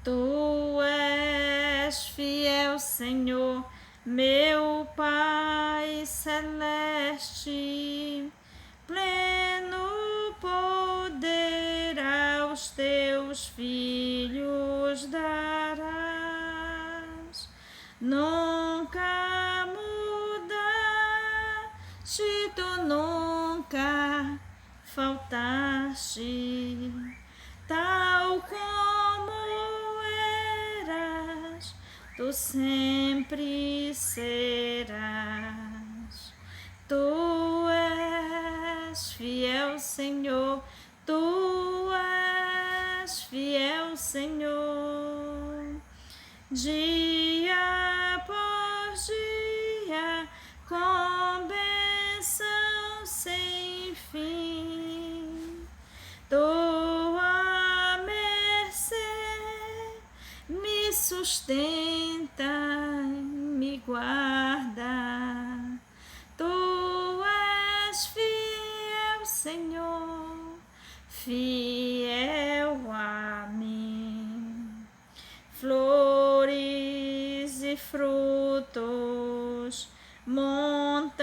Tu és fiel, Senhor, meu Pai celeste, pleno poder aos teus filhos darás. Nunca mudaste, tu nunca faltaste, tal como eras, tu sempre serás. Tu és fiel, Senhor, tu és fiel, Senhor, dia após dia, com bênção sem fim. Tua mercê me sustenta, me guarda. Tu és fiel, Senhor, fiel a mim. Flores e frutos, montanhas,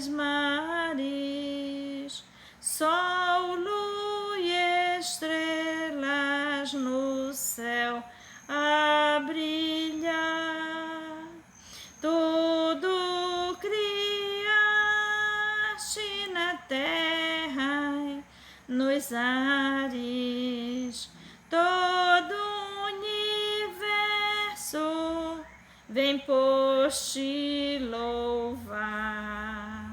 mares, sol, lua e estrelas no céu a brilhar. Tudo criaste na terra e nos ares, todo o universo vem por te louvar.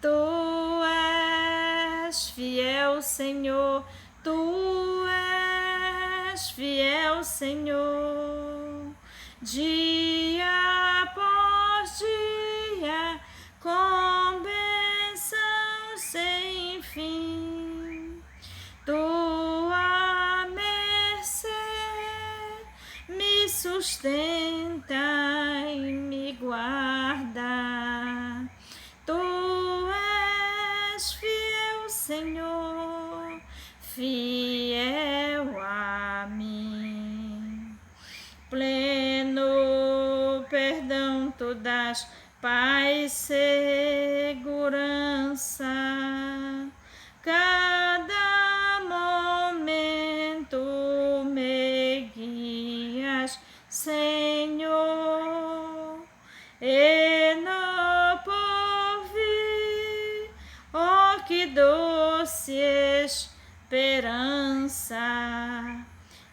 Tu és fiel, Senhor, tu és fiel, Senhor, dia após dia, com bênção sem fim. Tua mercê me sustenta e me guarda. Tu és fiel, Senhor, fiel a mim. Pleno perdão tu dás, paz, segurança. Cada momento me guias, Senhor, e no porvir, oh, que doce esperança,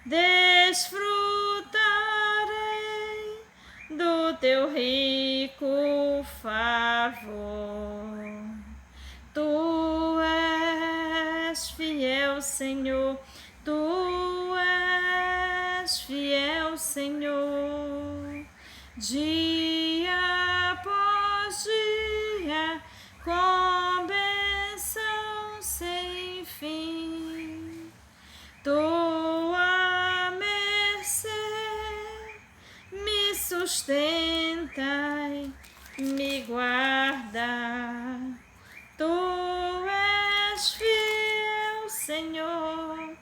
desfrutarei do teu rico favor. Tu és fiel, Senhor, tu és fiel, Senhor, dia após dia, com bênção sem fim. Tua mercê me sustenta e me guarda. Tu és fiel, Senhor,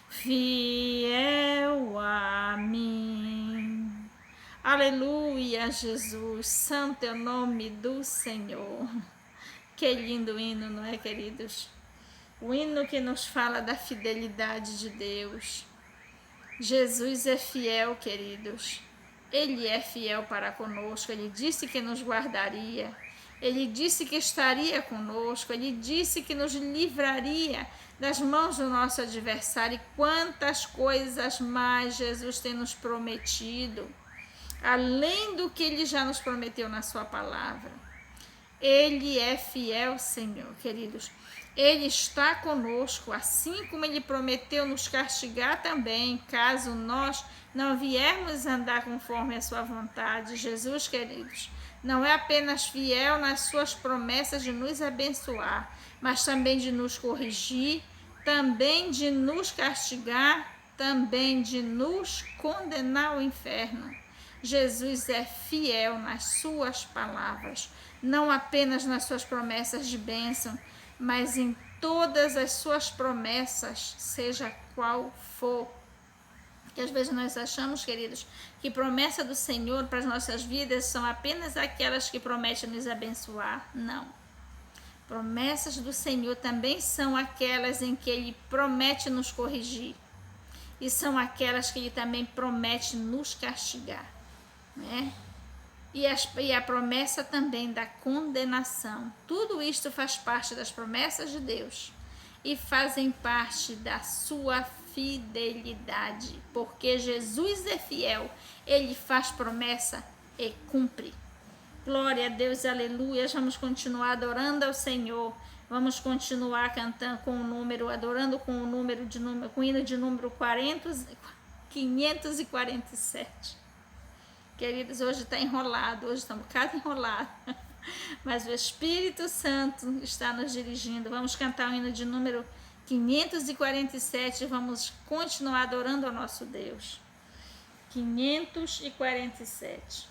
fiel a mim. Aleluia, Jesus, santo é o nome do Senhor. Que lindo hino, não é, queridos? O hino que nos fala da fidelidade de Deus. Jesus é fiel, queridos. Ele é fiel para conosco. Ele disse que nos guardaria. Ele disse que estaria conosco. Ele disse que nos livraria das mãos do nosso adversário. E quantas coisas mais Jesus tem nos prometido, além do que Ele já nos prometeu na sua palavra. Ele é fiel, Senhor, queridos. Ele está conosco, assim como Ele prometeu nos castigar também, caso nós não viermos andar conforme a sua vontade. Jesus, queridos, não é apenas fiel nas suas promessas de nos abençoar, mas também de nos corrigir, também de nos castigar, também de nos condenar ao inferno. Jesus é fiel nas suas palavras, não apenas nas suas promessas de bênção, mas em todas as suas promessas, seja qual for. Que às vezes nós achamos, queridos, que promessa do Senhor para as nossas vidas são apenas aquelas que prometem nos abençoar. Não. Promessas do Senhor também são aquelas em que Ele promete nos corrigir. E são aquelas que Ele também promete nos castigar, né? E a promessa também da condenação. Tudo isto faz parte das promessas de Deus e fazem parte da sua fidelidade, porque Jesus é fiel, Ele faz promessa e cumpre. Glória a Deus, aleluia. Vamos continuar adorando ao Senhor. Vamos continuar cantando com o número, adorando com o número com o hino de número 547. Queridos, hoje está enrolado, hoje está um bocado enrolado, mas o Espírito Santo está nos dirigindo. Vamos cantar o hino de número 547 e vamos continuar adorando ao nosso Deus. 547.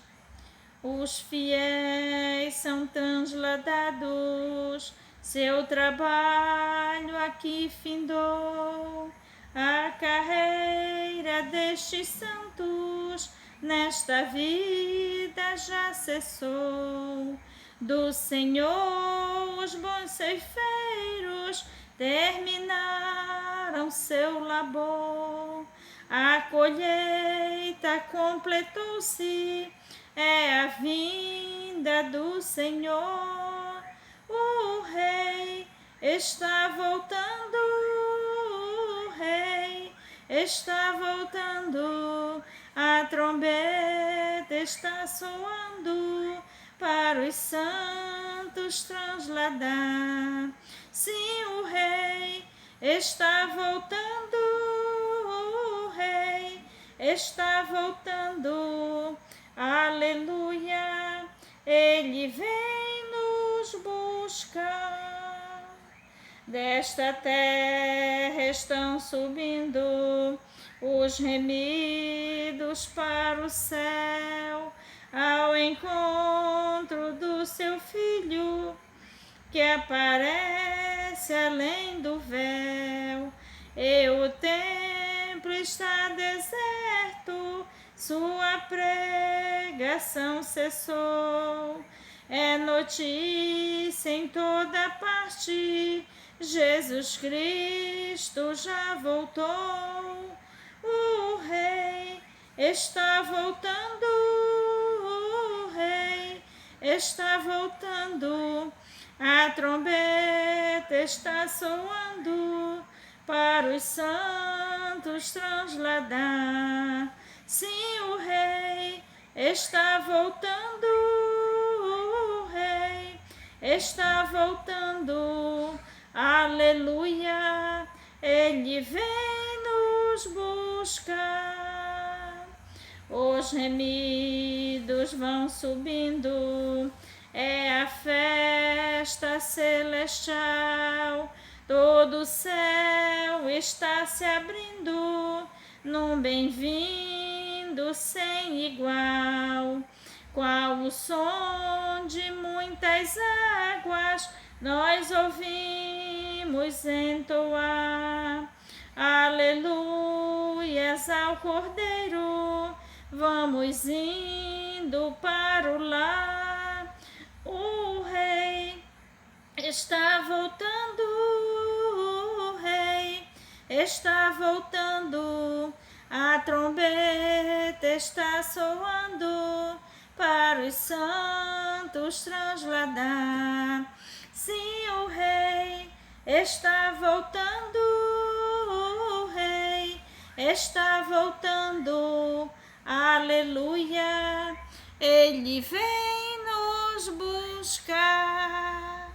Os fiéis são transladados, seu trabalho aqui findou, a carreira destes santos nesta vida já cessou. Do Senhor os bons ceifeiros terminaram seu labor, a colheita completou-se, é a vinda do Senhor. O Rei está voltando, o Rei está voltando, a trombeta está soando para os santos transladar. Sim, o Rei está voltando, o Rei está voltando. Aleluia, Ele vem nos buscar. Desta terra estão subindo os remidos para o céu, ao encontro do seu Filho, que aparece além do véu. E o templo está deserto, sua pregação cessou. É notícia em toda parte, Jesus Cristo já voltou. O Rei está voltando, o Rei está voltando, a trombeta está soando para os santos transladar. Sim, o Rei está voltando, o Rei está voltando. Aleluia, Ele vem nos buscar. Os remidos vão subindo, é a festa celestial. Todo o céu está se abrindo num bem-vindo sem igual. Qual o som de muitas águas nós ouvimos entoar. Aleluias ao Cordeiro, vamos indo para o lar. O Rei está voltando, o Rei está voltando, a trombeta está soando para os santos transladar. Sim, o Rei está voltando, o Rei está voltando. Aleluia, Ele vem nos buscar.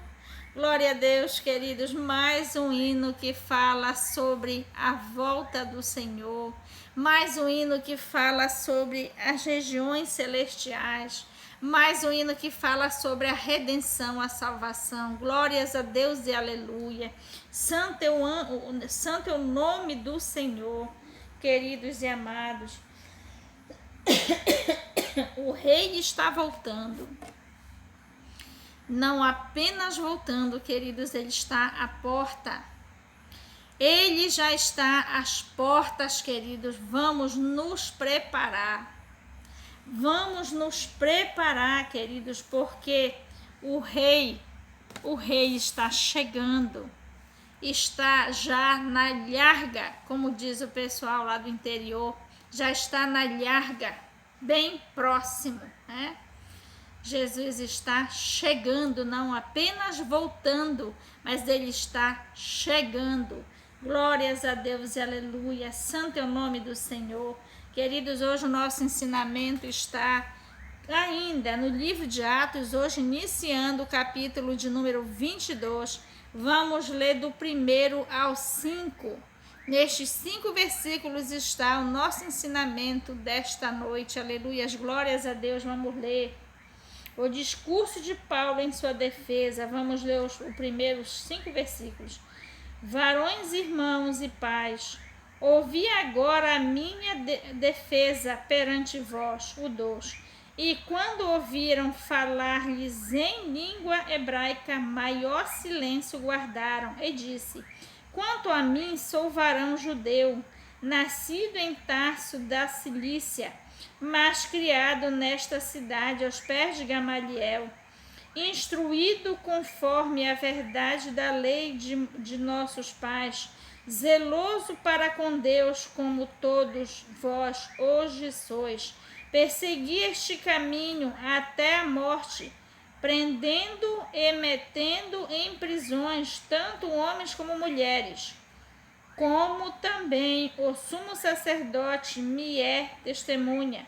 Glória a Deus, queridos, mais um hino que fala sobre a volta do Senhor, mais um hino que fala sobre as regiões celestiais, mais um hino que fala sobre a redenção, a salvação. Glórias a Deus e aleluia. Santo é o nome do Senhor, queridos e amados. O Rei está voltando. Não apenas voltando, queridos, Ele está à porta. Ele já está às portas, queridos. Vamos nos preparar. Vamos nos preparar, queridos, porque o rei está chegando. Está já na larga, como diz o pessoal lá do interior, já está na larga, bem próximo, né? Jesus está chegando, não apenas voltando, mas ele está chegando. Glórias a Deus e aleluia. Santo é o nome do Senhor. Queridos, hoje o nosso ensinamento está ainda no livro de Atos, hoje iniciando o capítulo de número 22. Vamos ler do 1 ao 5. Nestes 5 versículos está o nosso ensinamento desta noite. Aleluia, glórias a Deus. Vamos ler o discurso de Paulo em sua defesa. Vamos ler os primeiros 5 versículos. Varões, irmãos e pais, ouvi agora a minha defesa perante vós, o 2. E quando ouviram falar-lhes em língua hebraica, maior silêncio guardaram. E disse: quanto a mim, sou varão judeu, nascido em Tarso da Cilícia, mas criado nesta cidade aos pés de Gamaliel, instruído conforme a verdade da lei de nossos pais, zeloso para com Deus, como todos vós hoje sois, persegui este caminho até a morte, prendendo e metendo em prisões tanto homens como mulheres, como também o sumo sacerdote me é testemunha,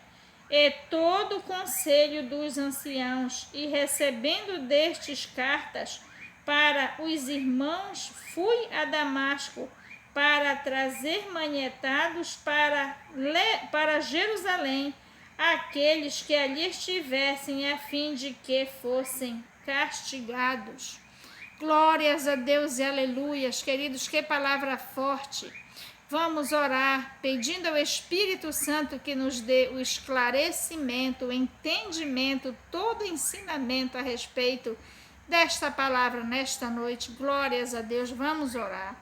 e todo o conselho dos anciãos, e recebendo destes cartas para os irmãos, fui a Damasco para trazer manietados para Jerusalém aqueles que ali estivessem, a fim de que fossem castigados. Glórias a Deus e aleluias, queridos, que palavra forte. Vamos orar, pedindo ao Espírito Santo que nos dê o esclarecimento, o entendimento, todo o ensinamento a respeito desta palavra nesta noite. Glórias a Deus, vamos orar.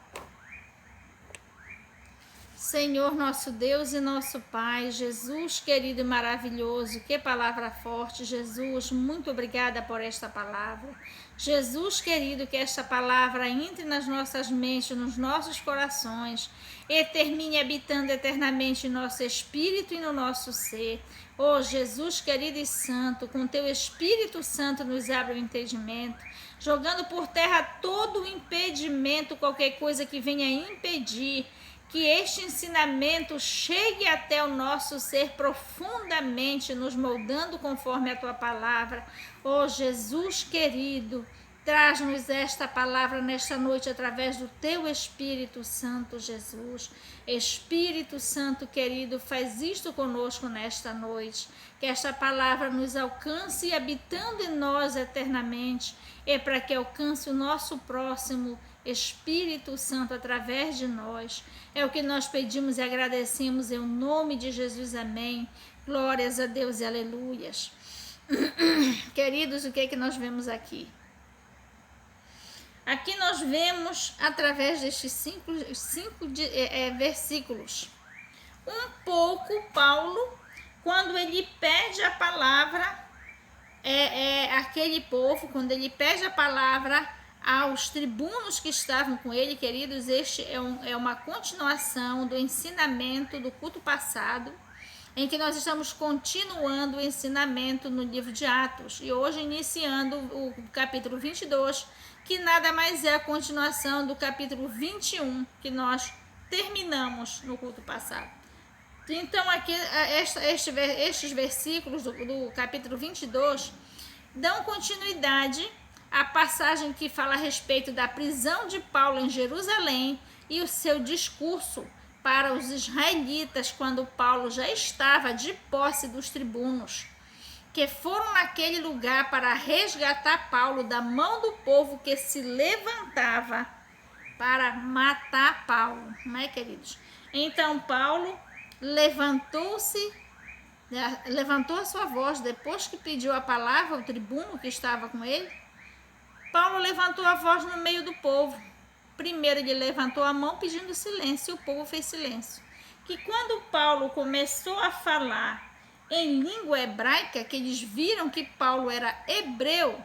Senhor, nosso Deus e nosso Pai, Jesus querido e maravilhoso, que palavra forte, Jesus, muito obrigada por esta palavra. Jesus querido, que esta palavra entre nas nossas mentes, nos nossos corações e termine habitando eternamente em nosso espírito e no nosso ser. Oh Jesus querido e santo, com teu Espírito Santo nos abre o entendimento, jogando por terra todo o impedimento, qualquer coisa que venha impedir que este ensinamento chegue até o nosso ser profundamente, nos moldando conforme a tua palavra. Oh Jesus querido, traz-nos esta palavra nesta noite através do teu Espírito Santo, Jesus. Espírito Santo querido, faz isto conosco nesta noite. Que esta palavra nos alcance habitando em nós eternamente, e para que alcance o nosso próximo, Espírito Santo, através de nós. É o que nós pedimos e agradecemos em nome de Jesus. Amém. Glórias a Deus e aleluias. Queridos, o que é que nós vemos aqui? Aqui nós vemos, através destes cinco versículos, um pouco Paulo, quando ele pede a palavra, aquele povo, quando ele pede a palavra aos tribunos que estavam com ele, queridos, este é uma continuação do ensinamento do culto passado, em que nós estamos continuando o ensinamento no livro de Atos, e hoje iniciando o capítulo 22, que nada mais é a continuação do capítulo 21, que nós terminamos no culto passado. Então, aqui, estes versículos do capítulo 22 dão continuidade à passagem que fala a respeito da prisão de Paulo em Jerusalém e o seu discurso para os israelitas, quando Paulo já estava de posse dos tribunos, que foram naquele lugar para resgatar Paulo da mão do povo que se levantava para matar Paulo, não é, queridos? Então Paulo levantou a sua voz, depois que pediu a palavra ao tribuno que estava com ele. Paulo levantou a voz no meio do povo Primeiro ele levantou a mão pedindo silêncio e o povo fez silêncio. Que quando Paulo começou a falar em língua hebraica, que eles viram que Paulo era hebreu,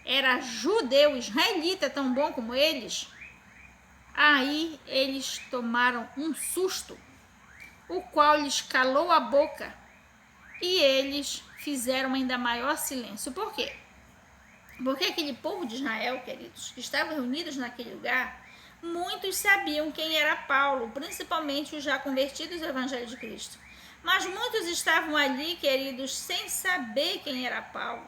era judeu, israelita, tão bom como eles, aí eles tomaram um susto, o qual lhes calou a boca e eles fizeram ainda maior silêncio. Por quê? Porque aquele povo de Israel, queridos, que estavam reunidos naquele lugar, muitos sabiam quem era Paulo, principalmente os já convertidos ao Evangelho de Cristo. Mas muitos estavam ali, queridos, sem saber quem era Paulo,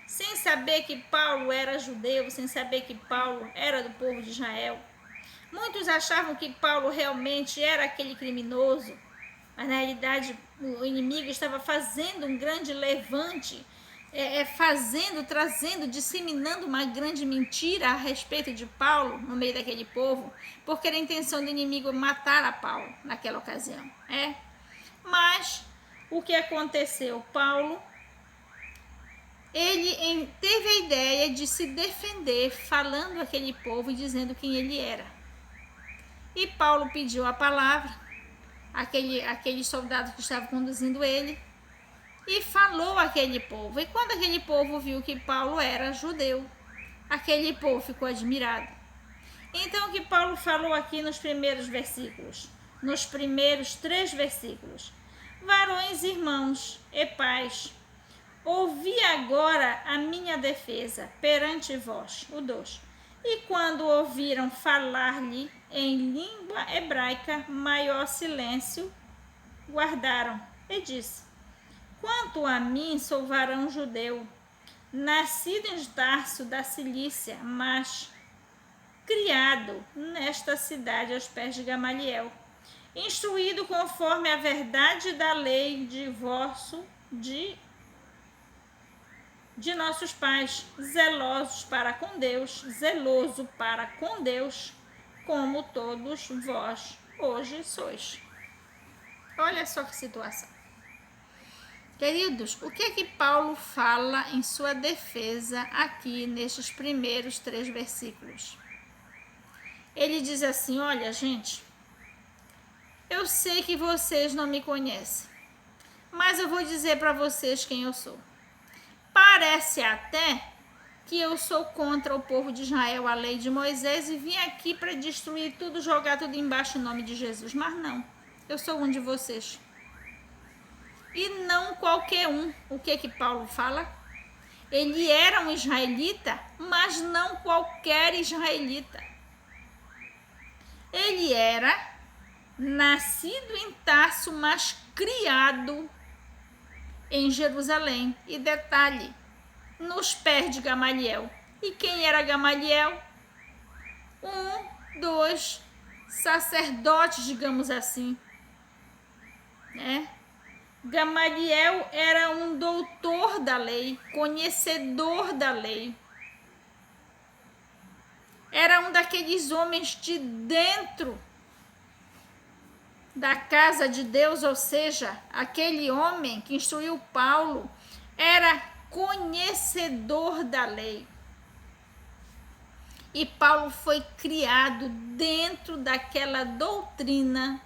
sem saber que Paulo era judeu, sem saber que Paulo era do povo de Israel. Muitos achavam que Paulo realmente era aquele criminoso, mas na realidade o inimigo estava fazendo um grande levante, trazendo, disseminando uma grande mentira a respeito de Paulo no meio daquele povo, porque era a intenção do inimigo matar a Paulo naquela ocasião. Mas o que aconteceu? Paulo, ele teve a ideia de se defender falando àquele povo e dizendo quem ele era. E Paulo pediu a palavra aqueles soldados que estavam conduzindo ele, e falou àquele povo. E quando aquele povo viu que Paulo era judeu, aquele povo ficou admirado. Então o que Paulo falou aqui nos primeiros versículos, nos primeiros 3 versículos: varões, irmãos e pais, ouvi agora a minha defesa perante vós, o 2. E quando ouviram falar-lhe em língua hebraica, maior silêncio guardaram. E disse: quanto a mim, sou varão judeu, nascido em Tarso da Cilícia, mas criado nesta cidade aos pés de Gamaliel, instruído conforme a verdade da lei de nossos pais, zeloso para com Deus, como todos vós hoje sois. Olha só que situação. Queridos, o que é que Paulo fala em sua defesa aqui nestes primeiros 3 versículos? Ele diz assim: olha, gente, eu sei que vocês não me conhecem, mas eu vou dizer para vocês quem eu sou. Parece até que eu sou contra o povo de Israel, a lei de Moisés, e vim aqui para destruir tudo, jogar tudo embaixo em nome de Jesus. Mas não, eu sou um de vocês. E não qualquer um. O que Paulo fala? Ele era um israelita, mas não qualquer israelita. Ele era nascido em Tarso, mas criado em Jerusalém. E detalhe, nos pés de Gamaliel. E quem era Gamaliel? Um dos sacerdotes, digamos assim, né? Gamaliel era um doutor da lei, conhecedor da lei. Era um daqueles homens de dentro da casa de Deus, ou seja, aquele homem que instruiu Paulo era conhecedor da lei. E Paulo foi criado dentro daquela doutrina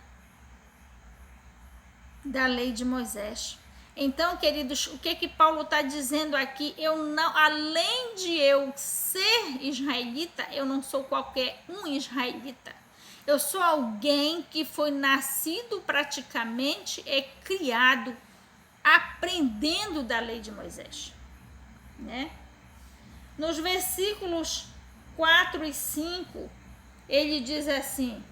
da lei de Moisés. Então, queridos, o que Paulo está dizendo aqui? Eu não, além de eu ser israelita, eu não sou qualquer um israelita. Eu sou alguém que foi nascido praticamente e criado aprendendo da lei de Moisés, né? Nos versículos 4 e 5, ele diz assim: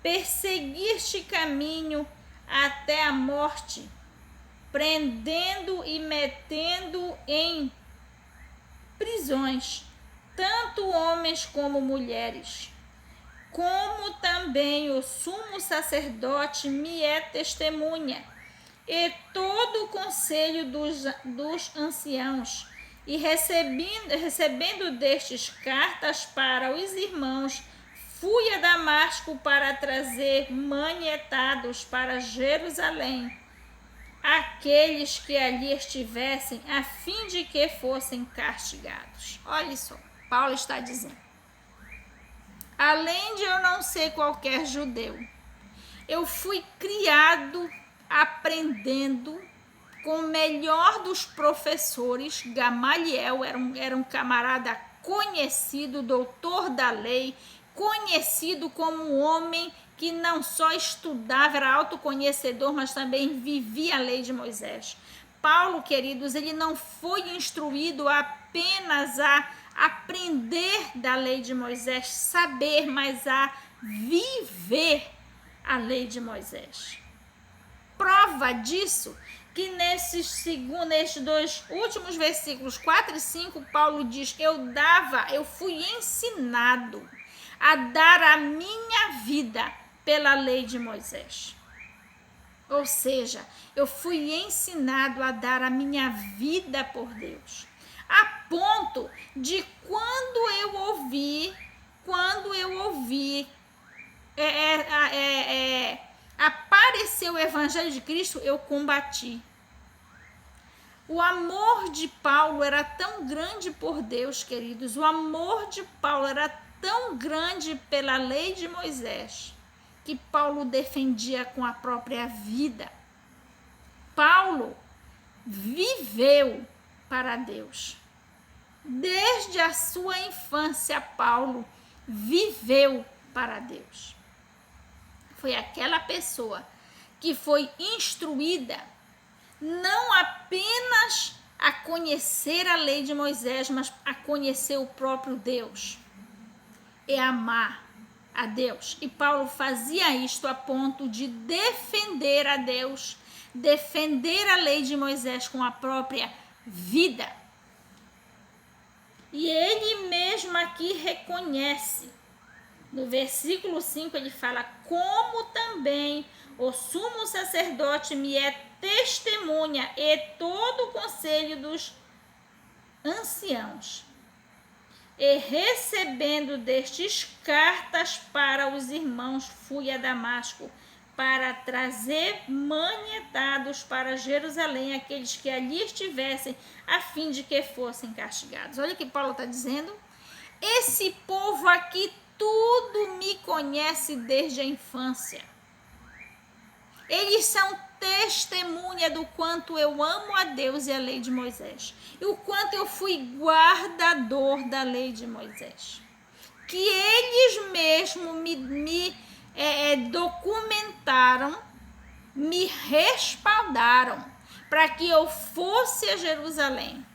perseguiste caminho até a morte, prendendo e metendo em prisões, tanto homens como mulheres, como também o sumo sacerdote me é testemunha, e todo o conselho dos anciãos, e recebendo destes cartas para os irmãos, fui a Damasco para trazer manietados para Jerusalém aqueles que ali estivessem, a fim de que fossem castigados. Olha só, Paulo está dizendo. Além de eu não ser qualquer judeu, eu fui criado aprendendo com o melhor dos professores. Gamaliel era um camarada conhecido, doutor da lei, conhecido como um homem que não só estudava, era autoconhecedor, mas também vivia a lei de Moisés. Paulo, queridos, ele não foi instruído apenas a aprender da lei de Moisés, saber, mas a viver a lei de Moisés. Prova disso que nesses dois últimos versículos 4 e 5, Paulo diz: eu fui ensinado a dar a minha vida pela lei de Moisés. Ou seja, eu fui ensinado a dar a minha vida por Deus. A ponto de quando eu ouvi apareceu o Evangelho de Cristo, eu combati. O amor de Paulo era tão grande por Deus, queridos. O amor de Paulo era tão grande pela lei de Moisés, que Paulo defendia com a própria vida. Paulo viveu para Deus. Desde a sua infância, Paulo viveu para Deus. Foi aquela pessoa que foi instruída não apenas a conhecer a lei de Moisés, mas a conhecer o próprio Deus e amar a Deus. E Paulo fazia isto a ponto de defender a Deus, defender a lei de Moisés com a própria vida. E ele mesmo aqui reconhece. No versículo 5 ele fala: como também o sumo sacerdote me é testemunha e todo o conselho dos anciãos. E recebendo destes cartas para os irmãos, fui a Damasco para trazer manietados para Jerusalém aqueles que ali estivessem, a fim de que fossem castigados. Olha o que Paulo está dizendo. Esse povo aqui tudo me conhece desde a infância. Eles são testemunha do quanto eu amo a Deus e a lei de Moisés. E o quanto eu fui guardador da lei de Moisés. Que eles mesmos me documentaram, me respaldaram para que eu fosse a Jerusalém.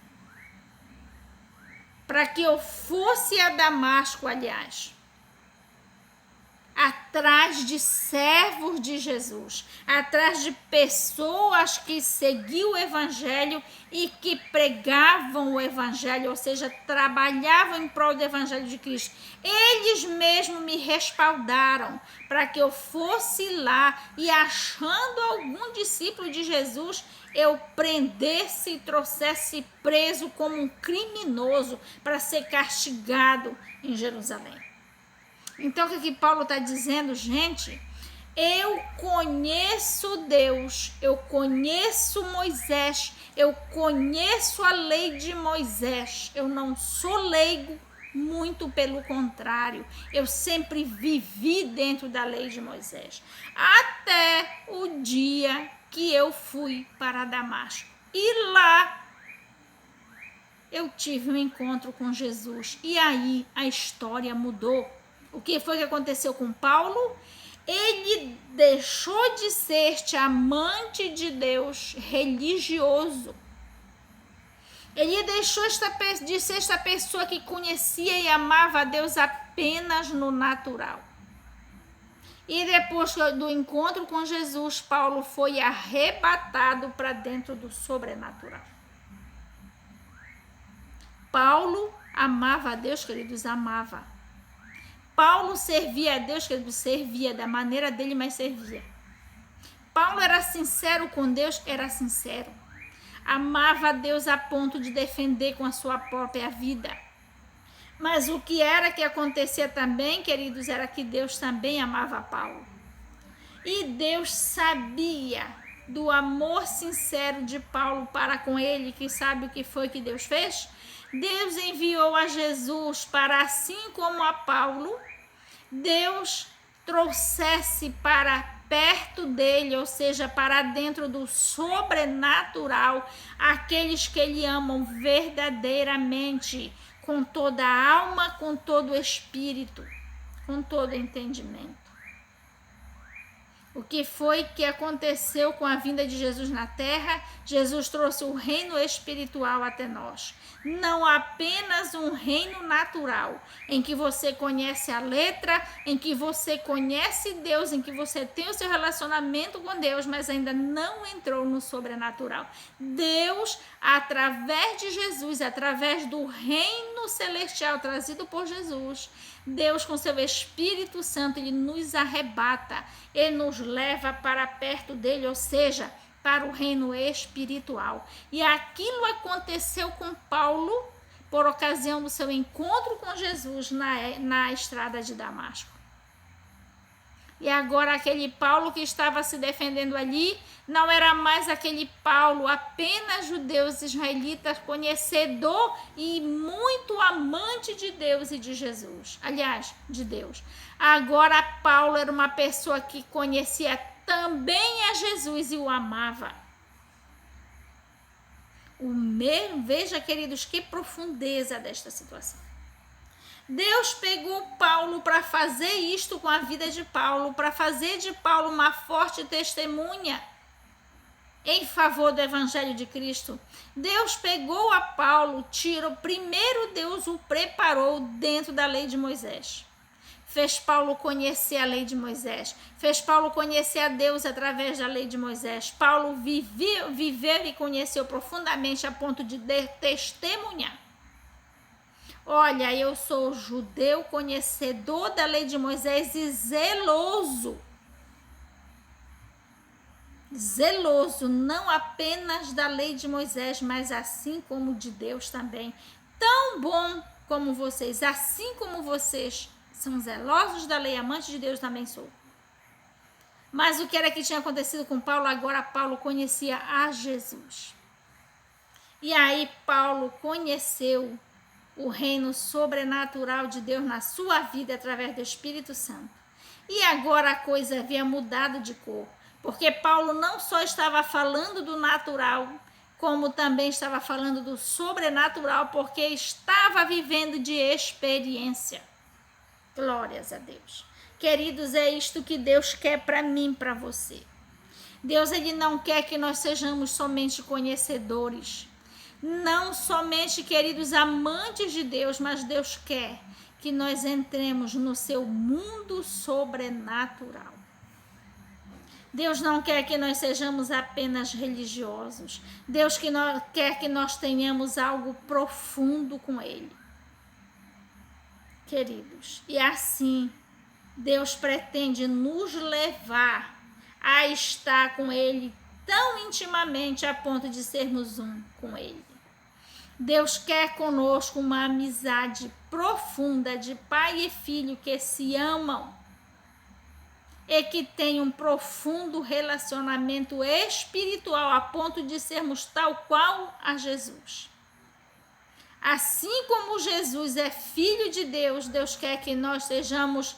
Para que eu fosse a Damasco, aliás. Atrás de servos de Jesus, atrás de pessoas que seguiam o Evangelho e que pregavam o Evangelho, ou seja, trabalhavam em prol do Evangelho de Cristo. Eles mesmos me respaldaram para que eu fosse lá e, achando algum discípulo de Jesus, eu prendesse e trouxesse preso como um criminoso para ser castigado em Jerusalém. Então, o que Paulo está dizendo, gente? Eu conheço Deus, eu conheço Moisés, eu conheço a lei de Moisés. Eu não sou leigo, muito pelo contrário. Eu sempre vivi dentro da lei de Moisés. Até o dia que eu fui para Damasco. E lá eu tive um encontro com Jesus. E aí a história mudou. O que foi que aconteceu com Paulo? Ele deixou de ser este amante de Deus religioso. Ele deixou de ser esta pessoa que conhecia e amava a Deus apenas no natural. E depois do encontro com Jesus, Paulo foi arrebatado para dentro do sobrenatural. Paulo amava a Deus, queridos, amava. Paulo servia a Deus, queridos, servia da maneira dele, mas servia. Paulo era sincero com Deus, era sincero. Amava a Deus a ponto de defender com a sua própria vida. Mas o que era que acontecia também, queridos, era que Deus também amava Paulo. E Deus sabia do amor sincero de Paulo para com ele, que sabe o que foi que Deus fez? Deus enviou a Jesus para, assim como a Paulo, Deus trouxesse para perto dele, ou seja, para dentro do sobrenatural, aqueles que ele amam verdadeiramente, com toda a alma, com todo o espírito, com todo o entendimento. O que foi que aconteceu com a vinda de Jesus na terra? Jesus trouxe o reino espiritual até nós. Não apenas um reino natural, em que você conhece a letra, em que você conhece Deus, em que você tem o seu relacionamento com Deus, mas ainda não entrou no sobrenatural. Deus, através de Jesus, através do reino celestial trazido por Jesus, Deus, com seu Espírito Santo, ele nos arrebata, ele nos leva para perto dele, ou seja, para o reino espiritual. E aquilo aconteceu com Paulo por ocasião do seu encontro com Jesus na estrada de Damasco. E agora aquele Paulo que estava se defendendo ali não era mais aquele Paulo apenas judeus israelitas, conhecedor e muito amante de Deus e de Jesus. Aliás, de Deus. Agora Paulo era uma pessoa que conhecia também a Jesus e o amava. Veja, queridos, que profundeza desta situação. Deus pegou Paulo para fazer isto com a vida de Paulo, para fazer de Paulo uma forte testemunha em favor do Evangelho de Cristo. Deus pegou a Paulo, primeiro Deus o preparou dentro da lei de Moisés. Fez Paulo conhecer a lei de Moisés, fez Paulo conhecer a Deus através da lei de Moisés. Paulo viveu e conheceu profundamente a ponto de testemunhar. Olha, eu sou judeu, conhecedor da lei de Moisés e zeloso. Zeloso, não apenas da lei de Moisés, mas assim como de Deus também. Tão bom como vocês, assim como vocês são zelosos da lei, amantes de Deus, também sou. Mas o que era que tinha acontecido com Paulo? Agora Paulo conhecia a Jesus. E aí Paulo conheceu o reino sobrenatural de Deus na sua vida através do Espírito Santo. E agora a coisa havia mudado de cor, porque Paulo não só estava falando do natural, como também estava falando do sobrenatural, porque estava vivendo de experiência. Glórias a Deus. Queridos, é isto que Deus quer para mim, para você. Deus, ele não quer que nós sejamos somente conhecedores, não somente, queridos, amantes de Deus, mas Deus quer que nós entremos no seu mundo sobrenatural. Deus não quer que nós sejamos apenas religiosos. Deus quer que nós tenhamos algo profundo com Ele. Queridos, e assim Deus pretende nos levar a estar com Ele tão intimamente a ponto de sermos um com Ele. Deus quer conosco uma amizade profunda de pai e filho que se amam e que têm um profundo relacionamento espiritual a ponto de sermos tal qual a Jesus. Assim como Jesus é filho de Deus, Deus quer que nós sejamos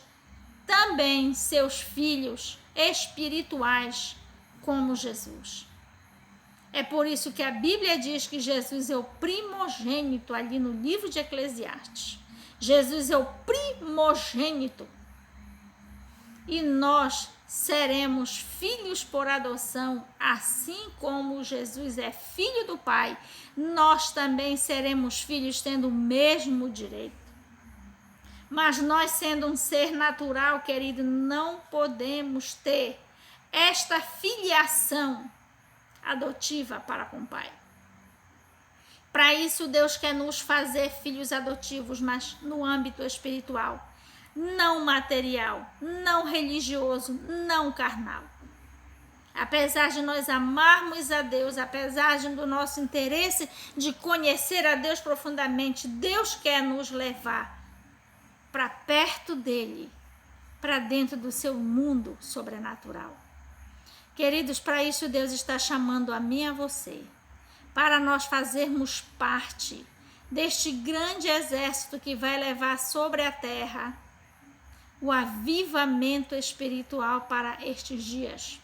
também seus filhos espirituais como Jesus. É por isso que a Bíblia diz que Jesus é o primogênito ali no livro de Eclesiastes. Jesus é o primogênito. E nós seremos filhos por adoção, assim como Jesus é filho do Pai, nós também seremos filhos tendo o mesmo direito. Mas nós, sendo um ser natural, querido, não podemos ter esta filiação adotiva para com o Pai. Para isso, Deus quer nos fazer filhos adotivos, mas no âmbito espiritual, não material, não religioso, não carnal. Apesar de nós amarmos a Deus, apesar do nosso interesse de conhecer a Deus profundamente, Deus quer nos levar para perto dele, para dentro do seu mundo sobrenatural. Queridos, para isso Deus está chamando a mim e a você, para nós fazermos parte deste grande exército que vai levar sobre a terra o avivamento espiritual para estes dias.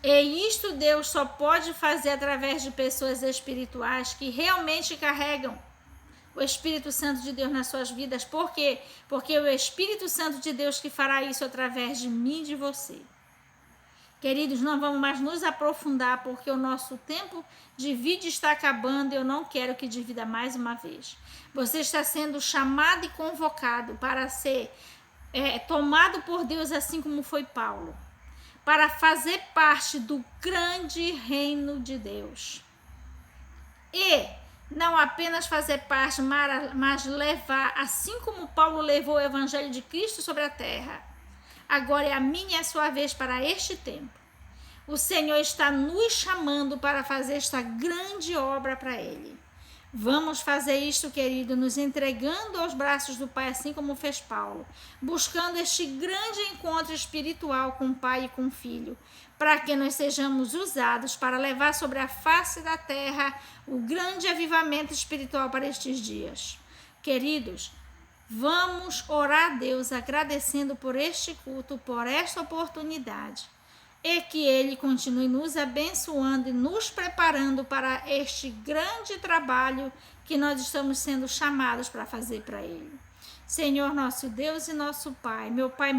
E isto Deus só pode fazer através de pessoas espirituais que realmente carregam o Espírito Santo de Deus nas suas vidas. Por quê? Porque é o Espírito Santo de Deus que fará isso através de mim e de você. Queridos, não vamos mais nos aprofundar, porque o nosso tempo de vídeo está acabando e eu não quero que divida mais uma vez. Você está sendo chamado e convocado para ser tomado por Deus, assim como foi Paulo, para fazer parte do grande reino de Deus. E não apenas fazer parte, mas levar, assim como Paulo levou o Evangelho de Cristo sobre a terra. Agora é a minha e a sua vez para este tempo. O Senhor está nos chamando para fazer esta grande obra para Ele. Vamos fazer isto, querido, nos entregando aos braços do Pai, assim como fez Paulo, buscando este grande encontro espiritual com o Pai e com o Filho, para que nós sejamos usados para levar sobre a face da terra o grande avivamento espiritual para estes dias. Queridos, vamos orar a Deus agradecendo por este culto, por esta oportunidade. E que Ele continue nos abençoando e nos preparando para este grande trabalho que nós estamos sendo chamados para fazer para Ele. Senhor, nosso Deus e nosso Pai, meu Pai,